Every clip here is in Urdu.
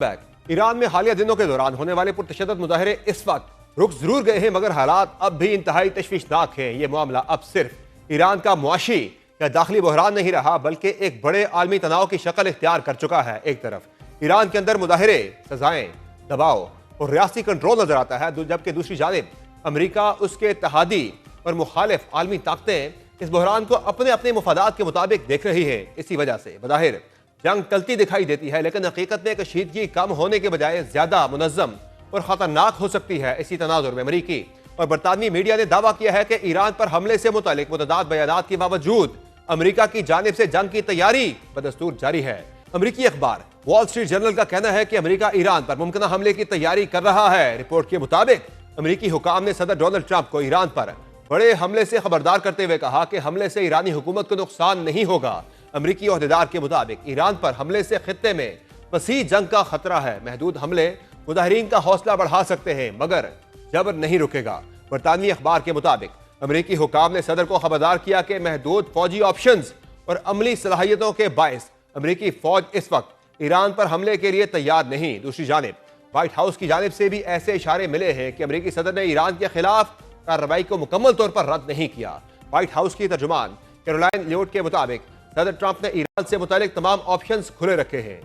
ایران میں حالیہ دنوں کے دوران ہونے والے پرتشدد مظاہرے اس وقت رک ضرور گئے ہیں، مگر حالات اب بھی انتہائی تشویشناک ہیں۔ یہ معاملہ اب صرف ایران کا معاشی یا داخلی بحران نہیں رہا، بلکہ ایک بڑے عالمی تناؤ کی شکل اختیار کر چکا ہے۔ ایک طرف ایران کے اندر مظاہرے، سزائیں، دباؤ اور ریاستی کنٹرول نظر آتا ہے، جبکہ دوسری جانب امریکہ، اس کے اتحادی اور مخالف عالمی طاقتیں اس بحران کو اپنے اپنے مفادات کے مطابق دیکھ رہی ہیں۔ اسی وجہ سے بظاہر جنگ ٹلتی دکھائی دیتی ہے، لیکن حقیقت میں کشیدگی کم ہونے کے بجائے زیادہ منظم اور خطرناک ہو سکتی ہے۔ اسی تناظر میں امریکی اور برطانوی میڈیا نے دعویٰ کیا ہے کہ ایران پر حملے سے متعلق متضاد بیانات کے باوجود امریکہ کی جانب سے جنگ کی تیاری بدستور جاری ہے۔ امریکی اخبار وال اسٹریٹ جرنل کا کہنا ہے کہ امریکہ ایران پر ممکنہ حملے کی تیاری کر رہا ہے۔ رپورٹ کے مطابق امریکی حکام نے صدر ڈونلڈ ٹرمپ کو ایران پر بڑے حملے سے خبردار کرتے ہوئے کہا کہ حملے سے ایرانی حکومت کو نقصان نہیں ہوگا۔ امریکی عہدیدار کے مطابق ایران پر حملے سے خطے میں وسیع جنگ کا خطرہ ہے۔ محدود حملے مظاہرین کا حوصلہ بڑھا سکتے ہیں، مگر جبر نہیں رکے گا۔ برطانوی اخبار کے مطابق امریکی حکام نے صدر کو خبردار کیا کہ محدود فوجی آپشنز اور عملی صلاحیتوں کے باعث امریکی فوج اس وقت ایران پر حملے کے لیے تیار نہیں۔ دوسری جانب وائٹ ہاؤس کی جانب سے بھی ایسے اشارے ملے ہیں کہ امریکی صدر نے ایران کے خلاف کارروائی کو مکمل طور پر رد نہیں کیا۔ وائٹ ہاؤس کی ترجمان کیرولائن لیوٹ کے مطابق صدر ٹرمپ نے ایران سے متعلق تمام آپشنز کھلے رکھے ہیں۔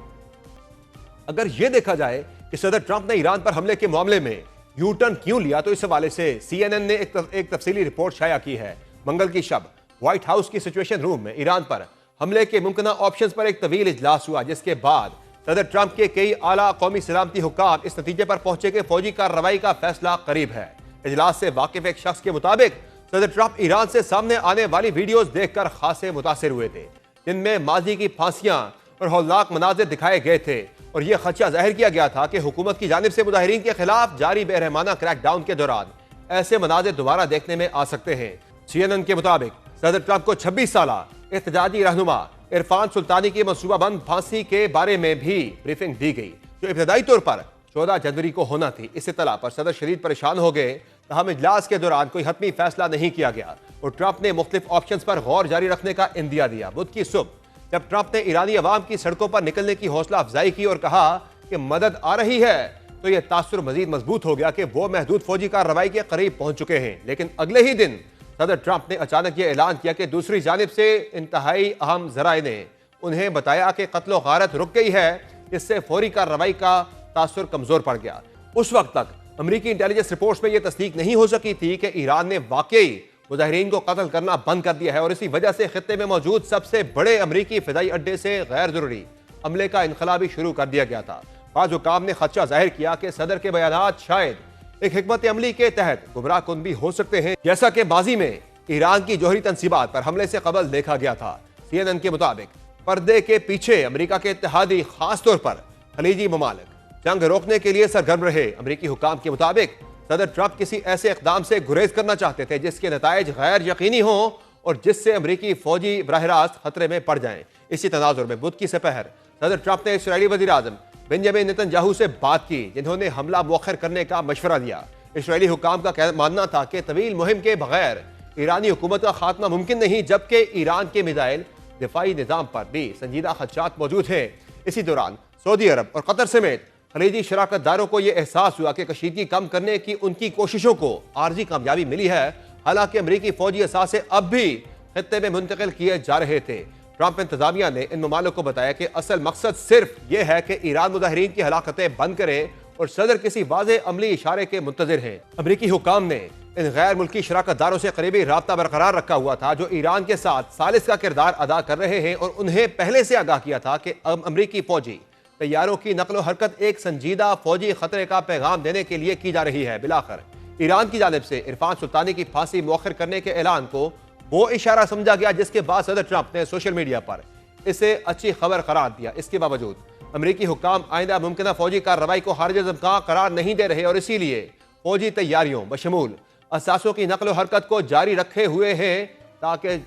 اگر یہ دیکھا جائے کہ صدر ٹرمپ نے ایران پر حملے کے معاملے میں یو ٹرن کیوں لیا، تو اس حوالے سے سی این این نے ایک تفصیلی رپورٹ شائع کی ہے۔ منگل کی شب وائٹ ہاؤس کی سچویشن روم میں ایران پر حملے کے ممکنہ آپشنز پر ایک طویل اجلاس ہوا، جس کے بعد صدر ٹرمپ کے کئی اعلیٰ قومی سلامتی حکام اس نتیجے پر پہنچے کہ فوجی کارروائی کا فیصلہ قریب ہے۔ اجلاس سے واقف ایک شخص کے مطابق صدر ٹرمپ ایران سے سامنے آنے والی ویڈیوز دیکھ کر خاصے متاثر ہوئے تھے، جن میں ماضی کی پھانسیاں اور ہولناک مناظر دکھائے گئے تھے، اور یہ خدشہ ظاہر کیا گیا تھا کہ حکومت کی جانب سے مظاہرین کے خلاف جاری بے رحمانہ کریک ڈاؤن کے دوران ایسے مناظر دوبارہ دیکھنے میں آ سکتے ہیں۔ سی این این کے مطابق صدر ٹرمپ کو 26 سالہ احتجاجی رہنما عرفان سلطانی کی منصوبہ بند پھانسی کے بارے میں بھی بریفنگ دی گئی، جو ابتدائی طور پر 14 جنوری کو ہونا تھی۔ اس اطلاع پر صدر شدید پریشان ہو گئے، تاہم اجلاس کے دوران کوئی حتمی فیصلہ نہیں کیا گیا اور ٹرمپ نے مختلف آپشنز پر غور جاری رکھنے کا اندیا دیا۔ بدھ کی صبح جب ٹرمپ نے ایرانی عوام کی سڑکوں پر نکلنے کی حوصلہ افزائی کی اور کہا کہ مدد آ رہی ہے، تو یہ تاثر مزید مضبوط ہو گیا کہ وہ محدود فوجی کارروائی کے قریب پہنچ چکے ہیں۔ لیکن اگلے ہی دن صدر ٹرمپ نے اچانک یہ اعلان کیا کہ دوسری جانب سے انتہائی اہم ذرائع نے انہیں بتایا کہ قتل و غارت رک گئی ہے، جس سے فوری کارروائی کا تاثر کمزور پڑ گیا۔ اس وقت تک امریکی انٹیلیجنس رپورٹس میں یہ تصدیق نہیں ہو سکی تھی کہ ایران نے واقعی مظاہرین کو قتل کرنا بند کر دیا ہے، اور اسی وجہ سے خطے میں موجود سب سے بڑے امریکی فضائی اڈے سے غیر ضروری عملے کا انخلا بھی شروع کر دیا گیا تھا۔ بعض حکام نے خدشہ ظاہر کیا کہ صدر کے بیانات شاید ایک حکمت عملی کے تحت گمراہ کن بھی ہو سکتے ہیں، جیسا کہ ماضی میں ایران کی جوہری تنصیبات پر حملے سے قبل دیکھا گیا تھا۔ سی این این کے مطابق پردے کے پیچھے امریکہ کے اتحادی، خاص طور پر خلیجی ممالک، جنگ روکنے کے لیے سرگرم رہے۔ امریکی حکام کے مطابق صدر ٹرمپ کسی ایسے اقدام سے گریز کرنا چاہتے تھے جس کے نتائج غیر یقینی ہوں اور جس سے امریکی فوجی براہ راست خطرے میں پڑ جائیں۔ اسی تناظر میں بدھ کی سپہر صدر ٹرمپ نے اسرائیلی وزیر اعظم بنجامن نیتن یاہو سے بات کی، جنہوں نے حملہ مؤخر کرنے کا مشورہ دیا۔ اسرائیلی حکام کا ماننا تھا کہ طویل مہم کے بغیر ایرانی حکومت کا خاتمہ ممکن نہیں، جبکہ ایران کے میزائل دفاعی نظام پر بھی سنجیدہ خدشات موجود ہیں۔ اسی دوران سعودی عرب اور قطر سمیت خلیجی شراکت داروں کو یہ احساس ہوا کہ کشیدگی کم کرنے کی ان کی کوششوں کو عارضی کامیابی ملی ہے، حالانکہ امریکی فوجی اثاثے اب بھی خطے میں منتقل کیے جا رہے تھے۔ ٹرمپ انتظامیہ نے ان ممالک کو بتایا کہ اصل مقصد صرف یہ ہے کہ ایران مظاہرین کی ہلاکتیں بند کرے، اور صدر کسی واضح عملی اشارے کے منتظر ہیں۔ امریکی حکام نے ان غیر ملکی شراکت داروں سے قریبی رابطہ برقرار رکھا ہوا تھا، جو ایران کے ساتھ ثالث کا کردار ادا کر رہے ہیں، اور انہیں پہلے سے آگاہ کیا تھا کہ امریکی فوجی طیاروں کی نقل و حرکت ایک سنجیدہ فوجی خطرے کا پیغام دینے کے لیے کی جا رہی ہے۔ بالآخر ایران کی جانب سے عرفان سلطانی کی پھانسی مؤخر کرنے کے اعلان کو وہ اشارہ سمجھا گیا جس کے بعد صدر ٹرمپ نے سوشل میڈیا پر اسے اچھی خبر قرار دیا۔ اس کے باوجود امریکی حکام آئندہ ممکنہ فوجی کارروائی کو خارج از امکان قرار نہیں دے رہے، اور اسی لیے فوجی تیاریوں بشمول اثاثوں کی نقل و حرکت کو جاری رکھے ہوئے ہیں، تاکہ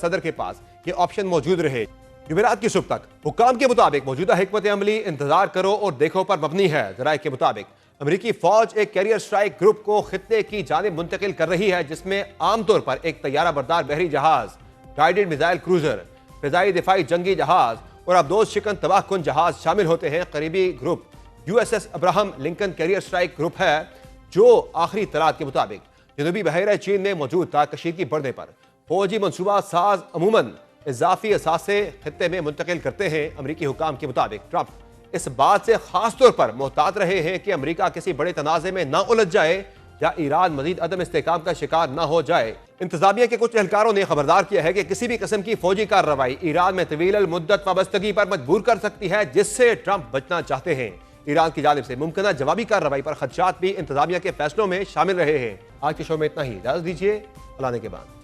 صدر کے پاس یہ آپشن موجود رہے۔ جمعرات کی صبح تک حکام کے مطابق موجودہ حکمت عملی انتظار کرو اور دیکھو پر مبنی ہے۔ ذرائع کے مطابق امریکی فوج ایک کیریئر سٹرائک گروپ کو خطے کی جانب منتقل کر رہی ہے، جس میں عام طور پر ایک طیارہ بردار بحری جہاز، گائیڈڈ میزائل کروزر، فضائی دفاعی جنگی جہاز اور ابدوز شکن تباہ کن جہاز شامل ہوتے ہیں۔ قریبی group U S S Abraham Lincoln carrier strike group ہے جو آخری اطلاعات کے مطابق جنوبی بحیرہ چین میں موجود تھا۔ کشیدگی بڑھنے پر فوجی منصوبہ ساز عموماً اضافی اثاثے خطے میں منتقل کرتے ہیں۔ امریکی حکام کے مطابق ٹرمپ اس بات سے خاص طور پر محتاط رہے ہیں کہ امریکہ کسی بڑے تنازع میں نہ الجھ جائے یا ایران مزید عدم استحکام کا شکار نہ ہو جائے۔ انتظامیہ کے کچھ اہلکاروں نے خبردار کیا ہے کہ کسی بھی قسم کی فوجی کارروائی ایران میں طویل المدت وابستگی پر مجبور کر سکتی ہے، جس سے ٹرمپ بچنا چاہتے ہیں۔ ایران کی جانب سے ممکنہ جوابی کارروائی پر خدشات بھی انتظامیہ کے فیصلوں میں شامل رہے ہیں۔ آج کے شو میں اتنا ہی، اجازت دیجیے، اللہ نے کے بعد۔